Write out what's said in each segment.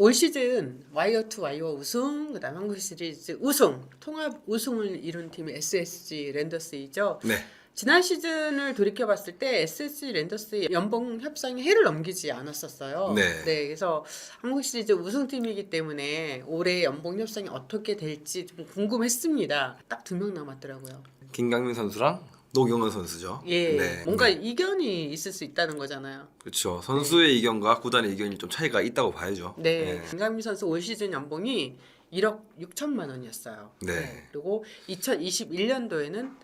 올 시즌 와이어 투 와이어 우승, 그다음 한국 시리즈 우승, 통합 우승을 이룬 팀이 SSG 랜더스이죠. 네. 지난 시즌을 돌이켜 봤을 때 SSG 랜더스의 연봉 협상이 해를 넘기지 않았었어요. 네. 그래서 한국 시리즈 우승팀이기 때문에 올해 연봉 협상이 어떻게 될지 좀 궁금했습니다. 딱 2명 남았더라고요. 김강민 선수랑 노경원 선수죠. 예, 네. 뭔가 이견이 있을 수 있다는 거잖아요. 그렇죠. 선수의 이견과 구단의 이견이 좀 차이가 있다고 봐야죠. 네, 김강민 선수 올 시즌 연봉이 1억 6천만 원이었어요. 네. 그리고 2021년도에는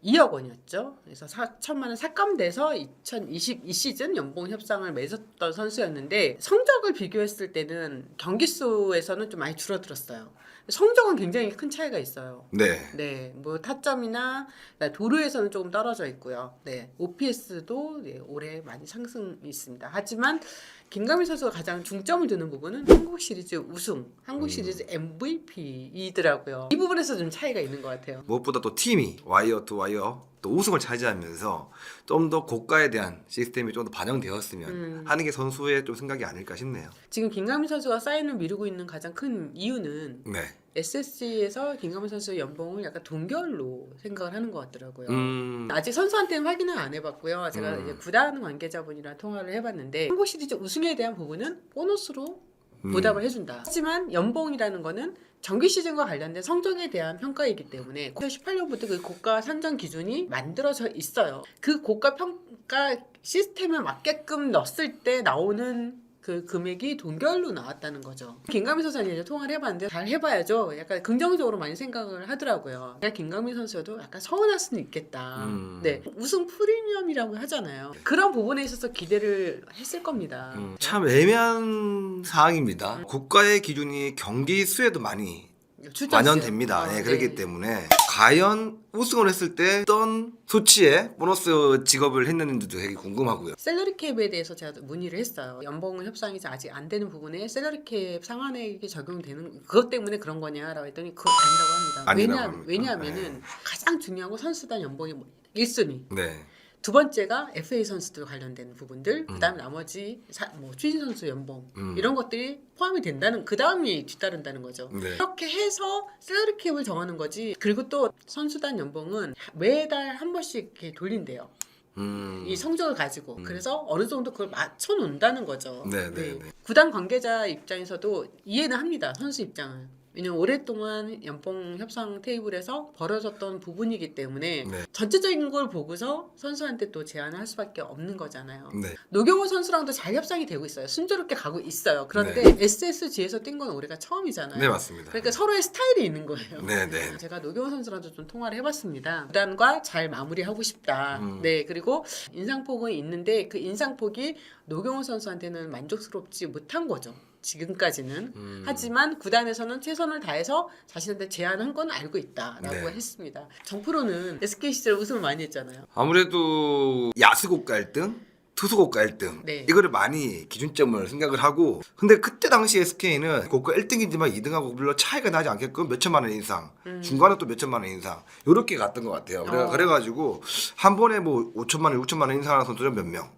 2억 원이었죠. 그래서 4천만 원 삭감돼서 2022 시즌 연봉 협상을 맺었던 선수였는데 성적을 비교했을 때는 경기 수에서는 좀 많이 줄어들었어요. 성적은 굉장히 큰 차이가 있어요. 네. 네, 뭐 타점이나 도루에서는 조금 떨어져 있고요. 네, OPS도 올해 많이 상승이 있습니다. 하지만 김강민 선수가 가장 중점을 두는 부분은 한국 시리즈 우승, 한국 시리즈 MVP이더라고요. 이 부분에서 좀 차이가 있는 것 같아요. 무엇보다 또 팀이 와이어 투 와이어 또 우승을 차지하면서 좀 더 고가에 대한 시스템이 좀 더 반영되었으면 하는 게 선수의 좀 생각이 아닐까 싶네요. 지금 김강민 선수가 사인을 미루고 있는 가장 큰 이유는 네. SSG에서 김강민 선수의 연봉을 약간 동결로 생각을 하는 것 같더라고요. 음. 아직 선수한테는 확인은 안 해봤고요. 제가 이제 구단 관계자분이랑 통화를 해봤는데 한국 시리즈 우승에 대한 부분은 보너스로 보답을 해준다. 하지만 연봉이라는 거는 정규 시즌과 관련된 성적에 대한 평가이기 때문에 2018년부터 그 고가 산정 기준이 만들어져 있어요. 그 고가 평가 시스템에 맞게끔 넣었을 때 나오는 그 금액이 동결로 나왔다는 거죠. 김강민 선수랑 이제 통화를 해봤는데 잘 해봐야죠. 약간 긍정적으로 많이 생각을 하더라고요. 김강민 선수도 약간 서운할 수는 있겠다. 네, 우승 프리미엄이라고 하잖아요. 그런 부분에 있어서 기대를 했을 겁니다. 참 애매한 사항입니다. 국가의 기준이 경기 수에도 많이 반영됩니다. 네, 그렇기 때문에 과연 우승을 했을 때 어떤 수치에 보너스 직업을 했는지도 되게 궁금하고요. 셀러리 캡에 대해서 제가 문의를 했어요. 연봉 협상이 아직 안 되는 부분에 셀러리 캡 상한액이 적용되는 그것 때문에 그런 거냐라고 했더니 그건 아니라고 합니다. 왜냐하면은 가장 중요한 건 선수단 연봉이 1순위. 네. 두 번째가 FA 선수들 관련된 부분들, 그다음 나머지 추진 선수 연봉 이런 것들이 포함이 된다는 그 다음이 뒤따른다는 거죠. 네. 이렇게 해서 셀러리 캡을 정하는 거지. 그리고 또 선수단 연봉은 매달 한 번씩 이렇게 돌린대요. 이 성적을 가지고 그래서 어느 정도 그걸 맞춰 놓는다는 거죠. 네. 구단 관계자 입장에서도 이해는 합니다. 선수 입장은. 왜냐면 오랫동안 연봉 협상 테이블에서 벌어졌던 부분이기 때문에 전체적인 걸 보고서 선수한테 또 제안을 할 수밖에 없는 거잖아요. 네. 노경호 선수랑도 잘 협상이 되고 있어요. 순조롭게 가고 있어요. 그런데 SSG에서 뛴 건 올해가 처음이잖아요. 네, 맞습니다. 그러니까 서로의 스타일이 있는 거예요. 네. 제가 노경호 선수랑도 좀 통화를 해봤습니다. 구단과 잘 마무리하고 싶다. 네, 그리고 인상폭은 있는데 그 인상폭이 노경호 선수한테는 만족스럽지 못한 거죠. 지금까지는. 하지만 구단에서는 최선을 다해서 자신한테 제안한 건 알고 있다라고 했습니다. 정프로는 SK 시절 우승을 많이 했잖아요. 아무래도 야수곡 갈등, 투수곡 갈등 이거를 많이 기준점을 생각을 하고 근데 그때 당시 SK는 고가 1등이지만 2등하고 별로 차이가 나지 않게끔 몇 천만 원 인상 중간에 또 몇 천만 원 인상 이렇게 갔던 것 같아요. 그래가지고 한 번에 뭐 5천만 원, 6천만 원 인상하는 선수는 몇 명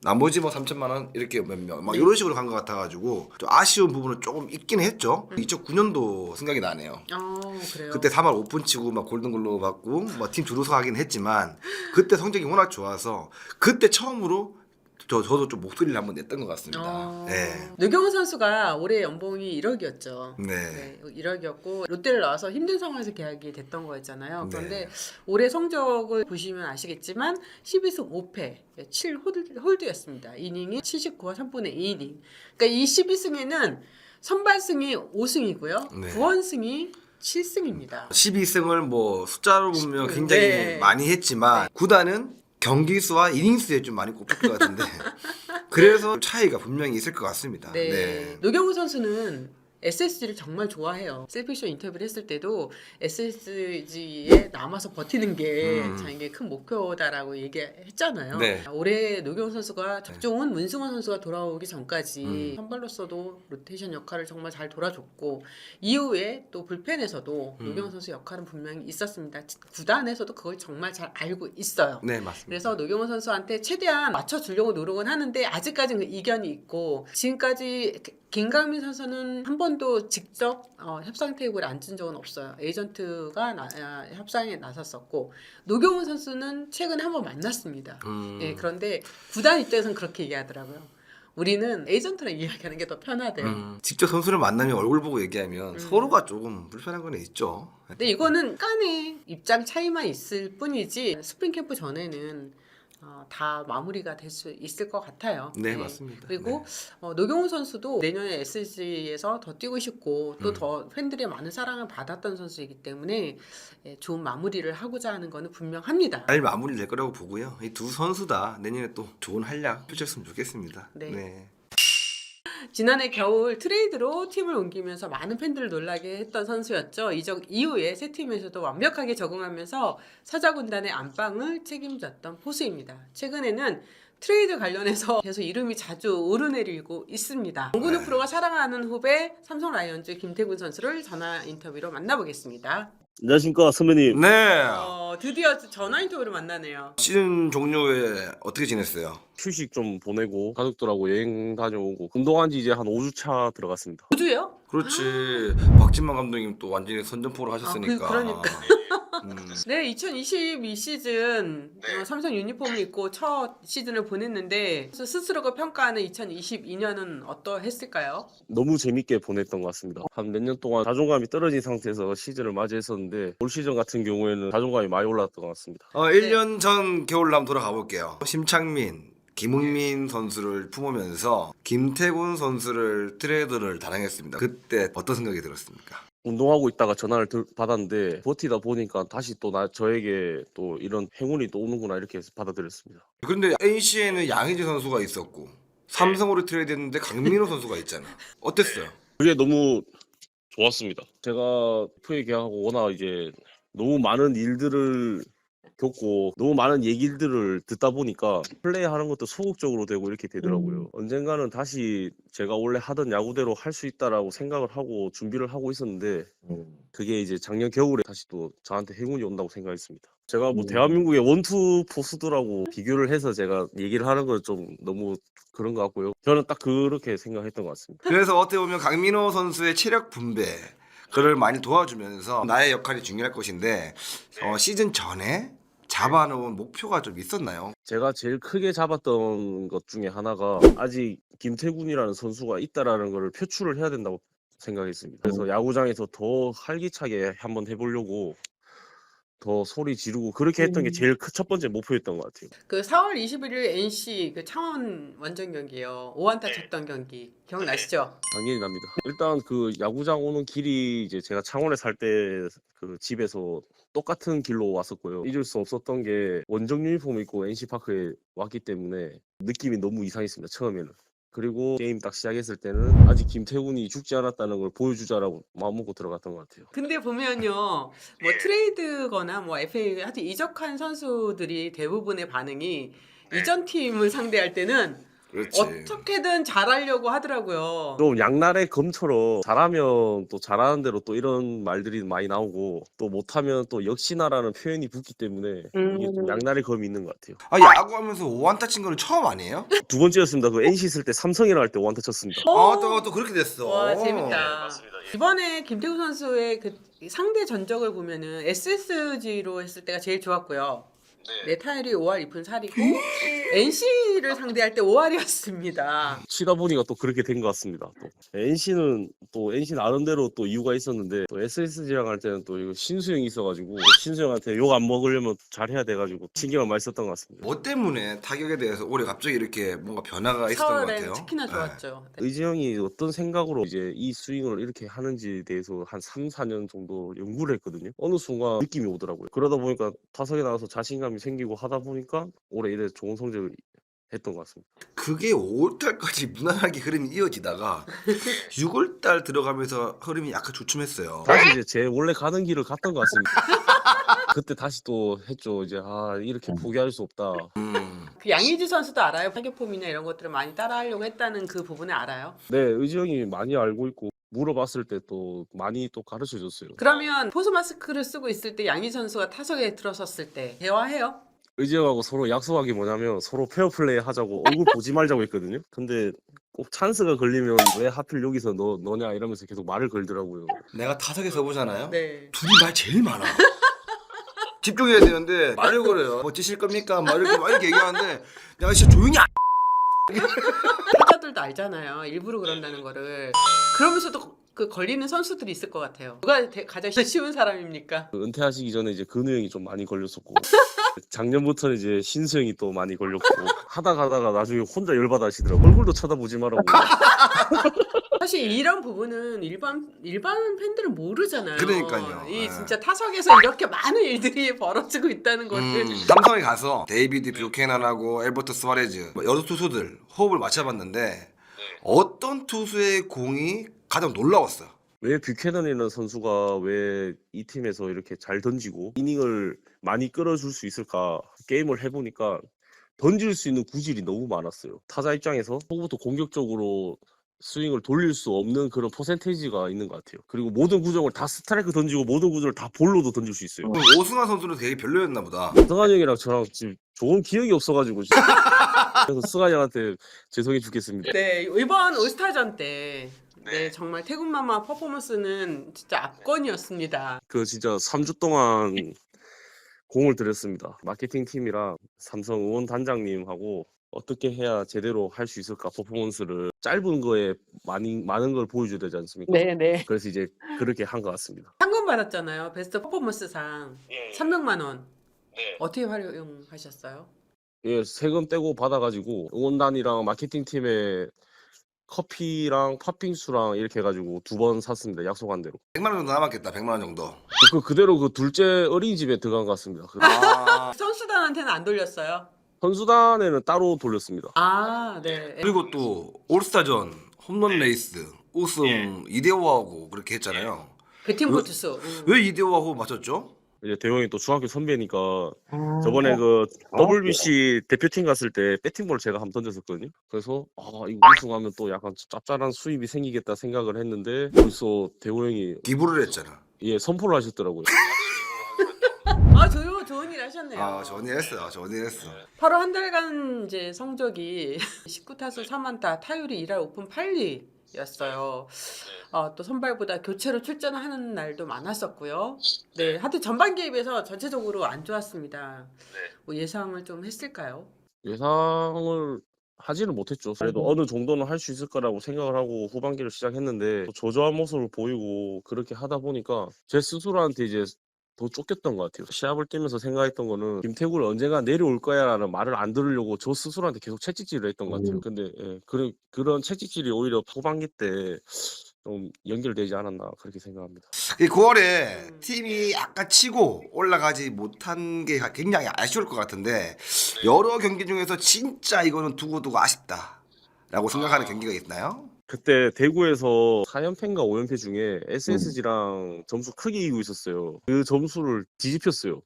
나머지 뭐 3천만 원 이렇게 몇 명 막 이런 식으로 간 것 같아가지고 좀 아쉬운 부분은 조금 있긴 했죠. 2009년도 생각이 나네요. 그래요? 그때 3할 오픈 치고 막 골든글로브 받고 뭐 팀 주루수 하긴 했지만 그때 성적이 워낙 좋아서 그때 처음으로 저도 좀 목소리를 한번 냈던 것 같습니다. 네. 노경호 선수가 올해 연봉이 1억이었죠. 네. 1억이었고 롯데를 나와서 힘든 상황에서 계약이 됐던 거였잖아요. 그런데 올해 성적을 보시면 아시겠지만 12승 5패 7홀드였습니다. 이닝이 79와 3분의 2이닝. 그러니까 이 12승에는 선발승이 5승이고요. 구원승이 7승입니다. 12승을 뭐 숫자로 보면 굉장히 많이 했지만 구단은 경기 수와 이닝 수에 좀 많이 꼽힐 것 같은데 그래서 차이가 분명히 있을 것 같습니다. 노경호 선수는 SSG를 정말 좋아해요. 셀피쇼 인터뷰를 했을 때도 SSG에 남아서 버티는 게 자기의 큰 목표다라고 얘기했잖아요. 올해 노경호 선수가 적종은 문승원 선수가 돌아오기 전까지 선발로서도 로테이션 역할을 정말 잘 돌아줬고 이후에 또 불펜에서도 노경호 선수 역할은 분명히 있었습니다. 구단에서도 그걸 정말 잘 알고 있어요. 네, 맞습니다. 그래서 노경호 선수한테 최대한 맞춰주려고 노력은 하는데 아직까지는 그 이견이 있고 지금까지 김강민 선수는 한 번도 직접 협상 테이블에 앉은 적은 없어요. 에이전트가 협상에 나섰었고 노경훈 선수는 최근에 한 번 만났습니다. 예, 그런데 구단 입장에서는 그렇게 얘기하더라고요. 우리는 에이전트랑 이야기하는 게 더 편하대요. 직접 선수를 만나면 얼굴 보고 얘기하면 서로가 조금 불편한 건 있죠. 근데 이거는 간의 입장 차이만 있을 뿐이지 스프링 캠프 전에는 다 마무리가 될 수 있을 것 같아요. 네, 맞습니다. 그리고 노경훈 선수도 내년에 SG에서 더 뛰고 싶고 또 더 팬들의 많은 사랑을 받았던 선수이기 때문에 좋은 마무리를 하고자 하는 거는 분명합니다. 잘 마무리 될 거라고 보고요. 이 두 선수 다 내년에 또 좋은 활약 펼쳤으면 좋겠습니다. 네. 지난해 겨울 트레이드로 팀을 옮기면서 많은 팬들을 놀라게 했던 선수였죠. 이적 이후에 새 팀에서도 완벽하게 적응하면서 사자군단의 안방을 책임졌던 포수입니다. 최근에는 트레이드 관련해서 계속 이름이 자주 오르내리고 있습니다. 정근우 프로가 사랑하는 후배 삼성 라이온즈 김태균 선수를 전화 인터뷰로 만나보겠습니다. 안녕하십니까 선배님. 네. 드디어 전화 인터뷰로 만나네요. 시즌 종료 후에 어떻게 지냈어요? 휴식 좀 보내고 가족들하고 여행 다녀오고 운동한 지 이제 한 5주 차 들어갔습니다. 우주요? 그렇지. 박진만 감독님 또 완전히 선전포로 하셨으니까. 그러니까. 네, 2022 시즌 삼성 유니폼을 입고 첫 시즌을 보냈는데 스스로가 평가하는 2022년은 어떠했을까요? 너무 재밌게 보냈던 것 같습니다. 한 몇 년 동안 자존감이 떨어진 상태에서 시즌을 맞이했었는데 올 시즌 같은 경우에는 자존감이 많이 올랐던 것 같습니다. 1년 전 겨울 한번 돌아가 볼게요. 심창민, 김흥민 선수를 품으면서 김태군 선수를 트레이드를 단행했습니다. 그때 어떤 생각이 들었습니까? 운동하고 있다가 전화를 받았는데 버티다 보니까 다시 또 저에게 또 이런 행운이 또 오는구나 이렇게 해서 받아들였습니다. 그런데 NC에는 양의지 선수가 있었고 삼성으로 트레이드했는데 강민호 선수가 있잖아. 어땠어요? 그게 너무 좋았습니다. 제가 FA 계약하고 워낙 이제 너무 많은 일들을 겪고 너무 많은 얘기들을 듣다 보니까 플레이하는 것도 소극적으로 되고 이렇게 되더라고요. 언젠가는 다시 제가 원래 하던 야구대로 할 수 있다라고 생각을 하고 준비를 하고 있었는데 그게 이제 작년 겨울에 다시 또 저한테 행운이 온다고 생각했습니다. 제가 뭐 대한민국의 원투 포수들하고 비교를 해서 제가 얘기를 하는 건 좀 너무 그런 것 같고요. 저는 딱 그렇게 생각했던 것 같습니다. 그래서 어떻게 보면 강민호 선수의 체력 분배 그를 많이 도와주면서 나의 역할이 중요할 것인데 시즌 전에 잡아놓은 목표가 좀 있었나요? 제가 제일 크게 잡았던 것 중에 하나가 아직 김태군이라는 선수가 있다라는 걸 표출을 해야 된다고 생각했습니다. 그래서 야구장에서 더 활기차게 한번 해보려고 더 소리 지르고 그렇게 했던 게 제일 첫 번째 목표였던 것 같아요. 그 4월 21일 NC 그 창원 원정 경기요. 5안타 쳤던 경기 기억나시죠? 당연히 납니다. 일단 그 야구장 오는 길이 이제 제가 창원에 살 때 그 집에서 똑같은 길로 왔었고요. 잊을 수 없었던 게 원정 유니폼 입고 NC 파크에 왔기 때문에 느낌이 너무 이상했습니다. 처음에는. 그리고 게임 딱 시작했을 때는 아직 김태훈이 죽지 않았다는 걸 보여주자라고 마음먹고 들어갔던 것 같아요. 근데 보면요, 뭐 트레이드거나 뭐 FA 하여튼 이적한 선수들이 대부분의 반응이 이전 팀을 상대할 때는 그렇지. 어떻게든 잘하려고 하더라고요. 좀 양날의 검처럼 잘하면 또 잘하는 대로 또 이런 말들이 많이 나오고 또 못하면 또 역시나라는 표현이 붙기 때문에 이게 좀 양날의 검이 있는 것 같아요. 야구하면서 5안타 친 거는 처음 아니에요? 두 번째였습니다. 그 NC 있을 때 삼성이랑 할 때 원타 쳤습니다. 또 그렇게 됐어. 와, 재밌다. 이번에 김태우 선수의 그 상대 전적을 보면은 SSG로 했을 때가 제일 좋았고요. 네, 타율이 5할 2푼 4리고 NC를 상대할 때 5할이었습니다. 치다 보니까 또 그렇게 된 것 같습니다. 또 NC는 나름대로 또 이유가 있었는데 또 SSG랑 할 때는 또 이거 신수영이 있어가지고 신수영한테 욕 안 먹으려면 잘해야 돼가지고 신경을 많이 썼던 것 같습니다. 뭐 때문에 타격에 대해서 올해 갑자기 이렇게 뭔가 변화가 있었던 것 4월엔 같아요? 특히나 좋았죠. 네. 의지형이 어떤 생각으로 이제 이 스윙을 이렇게 하는지에 대해서 한 3, 4년 정도 연구를 했거든요. 어느 순간 느낌이 오더라고요. 그러다 보니까 타석에 나가서 자신감이 생기고 하다 보니까 올해 이래 좋은 성적을 했던 것 같습니다. 그게 5월달까지 무난하게 흐름이 이어지다가 6월달 들어가면서 흐름이 약간 주춤했어요. 다시 이제 제 원래 가는 길을 갔던 것 같습니다. 그때 다시 또 했죠. 이제 이렇게 포기할 수 없다. 그 양의지 선수도 알아요. 타격폼이나 이런 것들을 많이 따라하려고 했다는 그 부분을 알아요. 네, 의지 형이 많이 알고 있고 물어봤을 때 또 많이 또 가르쳐 줬어요. 그러면 포수 마스크를 쓰고 있을 때 양의지 선수가 타석에 들어섰을 때 대화해요? 의지 형하고 서로 약속한 게 뭐냐면 서로 페어플레이 하자고 얼굴 보지 말자고 했거든요. 근데 꼭 찬스가 걸리면 왜 하필 여기서 너냐 이러면서 계속 말을 걸더라고요. 내가 타석에 서보잖아요. 네. 둘이 말 제일 많아. 집중해야 되는데 말을 걸어요. 뭐 찌실 겁니까? 막 이렇게 얘기하는데 내가 진짜 조용히 타자들도 알잖아요. 일부러 그런다는 거를. 그러면서도 그 걸리는 선수들이 있을 것 같아요. 누가 가장 쉬운 사람입니까? 은퇴하시기 전에 이제 근우 형이 좀 많이 걸렸었고 작년부터는 이제 신수 형이 또 많이 걸렸고 하다가 나중에 혼자 열받아 하시더라고. 얼굴도 쳐다보지 말라고. 사실 이런 부분은 일반 팬들은 모르잖아요. 그러니까요. 이 네. 진짜 타석에서 이렇게 많은 일들이 벌어지고 있다는 것을. 삼성에 가서 데이비드 뷰캐넌하고 엘버트 스와레즈 여러 투수들 호흡을 맞춰봤는데 어떤 투수의 공이 가장 놀라웠어요? 왜 뷰캐넌이라는 선수가 왜 이 팀에서 이렇게 잘 던지고 이닝을 많이 끌어줄 수 있을까 게임을 해보니까 던질 수 있는 구질이 너무 많았어요. 타자 입장에서 초부터 공격적으로 스윙을 돌릴 수 없는 그런 퍼센테이지가 있는 것 같아요. 그리고 모든 구종을 다 스트라이크 던지고 모든 구종을 다 볼로도 던질 수 있어요. 그럼 오승환 선수는 되게 별로였나 보다. 승환 형이랑 저랑 지금 좋은 기억이 없어가지고 진짜. 그래서 승환 형한테 죄송해 죽겠습니다. 네, 이번 올스타전 때 네, 정말 태국마마 퍼포먼스는 진짜 압권이었습니다. 그 진짜 3주 동안 공을 들였습니다. 마케팅 팀이랑 삼성 응원 단장님하고 어떻게 해야 제대로 할 수 있을까 퍼포먼스를 짧은 거에 많은 걸 보여줘야 되지 않습니까? 네. 그래서 이제 그렇게 한 것 같습니다. 상금 받았잖아요. 베스트 퍼포먼스상 300만 원. 네. 어떻게 활용하셨어요? 예, 세금 떼고 받아가지고 응원단이랑 마케팅 팀에 커피랑 팥빙수랑 이렇게 해가지고 2번 샀습니다. 약속한 대로. 100만 원 정도 남았겠다. 100만 원 정도. 그대로 그 둘째 어린이집에 들어간 것 같습니다. 아, 선수단한테는 안 돌렸어요? 선수단에는 따로 돌렸습니다. 아, 네. 그리고 또 올스타전 홈런 레이스 우승 이대호하고 그렇게 했잖아요. 배팅볼 투수. 왜 이대호하고 맞췄죠? 이제 대형이 또 중학교 선배니까 저번에 그 WBC 대표팀 갔을 때 배팅볼 제가 한번 던졌었거든요. 그래서 이거 우승하면 또 약간 짭짤한 수입이 생기겠다 생각을 했는데 벌써 대호 형이 기부를 했잖아. 선포를 하셨더라고요. 아, 좋은 일 하셨네요. 아, 전이했어요. 전이했어. 바로 한 달간 이제 성적이 19타수 3안타, 타율이 2할 오픈 8리였어요. 또 선발보다 교체로 출전하는 날도 많았었고요. 네, 하여튼 전반기에 비해서 전체적으로 안 좋았습니다. 뭐 예상을 좀 했을까요? 예상을 하지는 못했죠. 그래도 어느 정도는 할 수 있을 거라고 생각을 하고 후반기를 시작했는데 저조한 모습을 보이고 그렇게 하다 보니까 제 스스로한테 이제 더 쫓겼던 것 같아요. 시합을 뛰면서 생각했던 거는 김태구를 언젠가 내려올 거야라는 말을 안 들으려고 저 스스로한테 계속 채찍질을 했던 것 같아요. 근데 그런 채찍질이 오히려 후반기 때 좀 연결되지 않았나 그렇게 생각합니다. 이 9월에 팀이 약간 치고 올라가지 못한 게 굉장히 아쉬울 것 같은데 여러 경기 중에서 진짜 이거는 두고두고 아쉽다라고 생각하는 경기가 있나요? 그때 대구에서 4연패인가 5연패 중에 SSG랑 점수 크게 이기고 있었어요. 그 점수를 뒤집혔어요.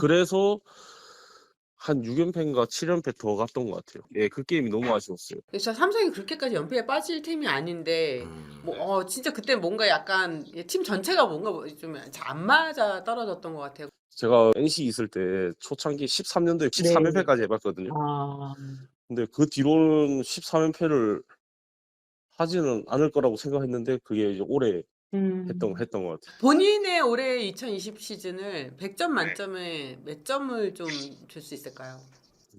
그래서 한 6연패인가 7연패 더 갔던 것 같아요. 예, 그 게임이 너무 아쉬웠어요. 그래서 삼성이 그렇게까지 연패에 빠질 팀이 아닌데 진짜 그때 뭔가 약간 팀 전체가 뭔가 좀 잘 안 맞아 떨어졌던 것 같아요. 제가 NC 있을 때 초창기 13년도에 13연패까지 해봤거든요. 근데 그 뒤로는 13연패를 하지는 않을 거라고 생각했는데 그게 이제 올해 했던 것 같아요. 본인의 올해 2020 시즌을 100점 만점에 몇 점을 좀 줄 수 있을까요?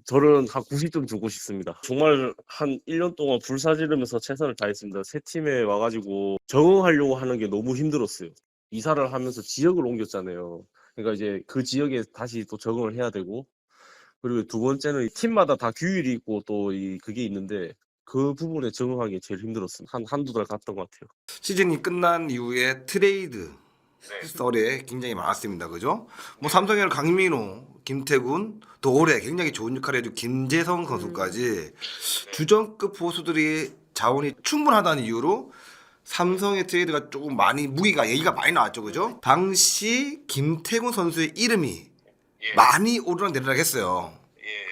저는 한 90점 주고 싶습니다. 정말 한 1년 동안 불사지르면서 최선을 다했습니다. 새 팀에 와가지고 적응하려고 하는 게 너무 힘들었어요. 이사를 하면서 지역을 옮겼잖아요. 그러니까 이제 그 지역에 다시 또 적응을 해야 되고, 그리고 두 번째는 팀마다 다 규율이 있고 또 그게 있는데 그 부분에 적응하기 제일 힘들었습니다. 한두 달 갔던 것 같아요. 시즌이 끝난 이후에 트레이드 썰에 굉장히 많았습니다. 그죠? 뭐 삼성에는 강민호, 김태군, 또 올해 굉장히 좋은 역할을 해준 김재성 선수까지 주전급 보수들이 자원이 충분하다는 이유로 삼성의 트레이드가 조금 많이 얘기가 많이 나왔죠. 그죠? 당시 김태군 선수의 이름이 많이 오르락내리락 했어요.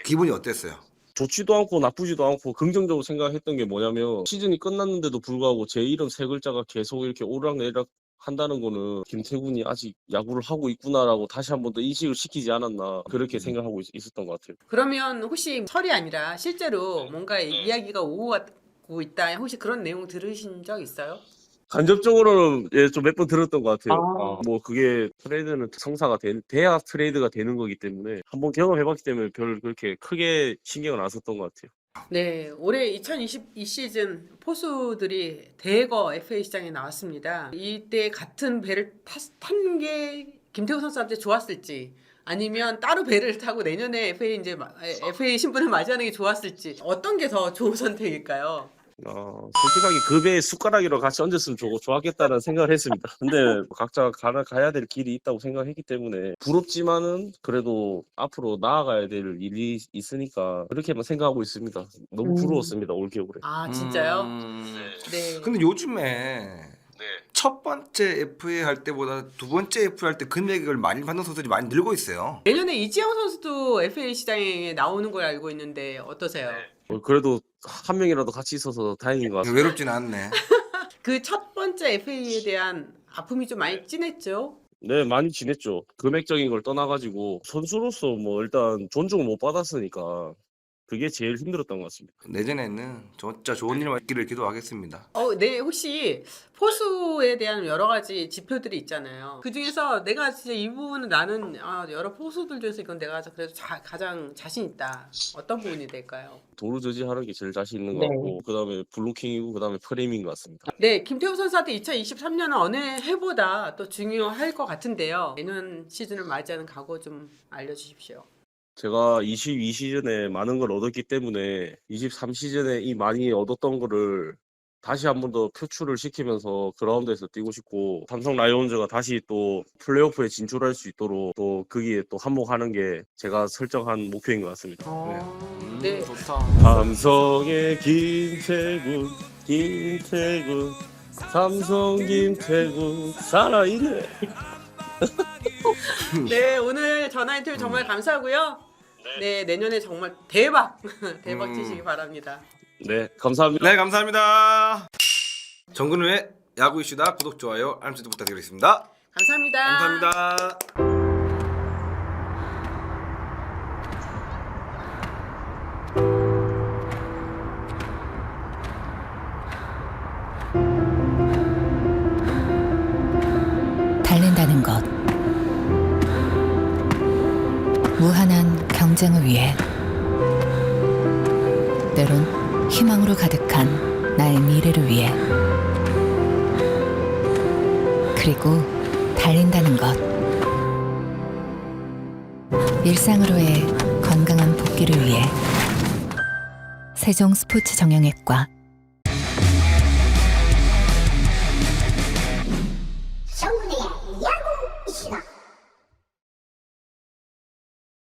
기분이 어땠어요? 좋지도 않고 나쁘지도 않고 긍정적으로 생각했던 게 뭐냐면 시즌이 끝났는데도 불구하고 제 이름 세 글자가 계속 이렇게 오르락내리락 한다는 거는 김태군이 아직 야구를 하고 있구나라고 다시 한 번 더 인식을 시키지 않았나 그렇게 생각하고 있었던 것 같아요. 그러면 혹시 설이 아니라 실제로 뭔가 이야기가 오고 받고 있다. 혹시 그런 내용 들으신 적 있어요? 간접적으로는 예, 좀 몇 번 들었던 것 같아요. 아. 뭐 그게 트레이드는 돼야 트레이드가 되는 거기 때문에 한번 경험해봤기 때문에 별 그렇게 크게 신경을 안 썼던 것 같아요. 네, 올해 2022 시즌 포수들이 대거 FA 시장에 나왔습니다. 이때 같은 배를 탄 게 김태우 선수한테 좋았을지, 아니면 따로 배를 타고 내년에 FA 신분을 맞이하는 게 좋았을지, 어떤 게 더 좋은 선택일까요? 솔직하게 그 배에 숟가락이랑 같이 얹었으면 좋았겠다는 생각을 했습니다. 근데 각자 가야 될 길이 있다고 생각했기 때문에 부럽지만은 그래도 앞으로 나아가야 될 일이 있으니까 그렇게만 생각하고 있습니다. 너무 부러웠습니다, 올 겨울에. 아, 진짜요? 네. 근데 요즘에 첫 번째 FA 할 때보다 두 번째 FA 할 때 금액을 많이 받는 선수들이 많이 늘고 있어요. 내년에 이지영 선수도 FA 시장에 나오는 걸 알고 있는데 어떠세요? 그래도 한 명이라도 같이 있어서 다행인 것 같습니다. 외롭진 않네. 그 첫 번째 FA에 대한 아픔이 좀 많이 진했죠? 네, 많이 지냈죠. 금액적인 걸 떠나가지고 선수로서 뭐 일단 존중을 못 받았으니까 그게 제일 힘들었던 것 같습니다. 내년에는 진짜 좋은 일만 있기를 기도하겠습니다. 네, 혹시 포수에 대한 여러 가지 지표들이 있잖아요. 그 중에서 내가 진짜 이 부분은 나는 여러 포수들 중에서 이건 내가 그래도 가장 자신 있다. 어떤 부분이 될까요? 도루 저지하는 게 제일 자신 있는 것 네. 같고 그다음에 블로킹이고 그다음에 프레임인 것 같습니다. 네, 김태우 선수한테 2023년은 어느 해보다 또 중요할 것 같은데요. 내년 시즌을 맞이하는 각오 좀 알려주십시오. 제가 22 시즌에 많은 걸 얻었기 때문에 23 시즌에 이 많이 얻었던 거를 다시 한 번 더 표출을 시키면서 그라운드에서 뛰고 싶고 삼성 라이온즈가 다시 또 플레이오프에 진출할 수 있도록 또 거기에 또 한몫하는 게 제가 설정한 목표인 것 같습니다. 네. 좋다. 삼성의 김태군 삼성 김태군 살아있네. 네, 오늘 전화 인터뷰 정말 감사하고요. 네, 내년에 정말 대박 치시기 바랍니다. 네, 감사합니다. 네, 감사합니다. 정근우의 야구 이슈다 구독 좋아요 알림 설정 부탁드리겠습니다. 감사합니다. 감사합니다. 달린다는 것, 무한한 경쟁을 위해, 때론 희망으로 가득한 나의 미래를 위해, 그리고 달린다는 것, 일상으로의 건강한 복귀를 위해 세종 스포츠 정형외과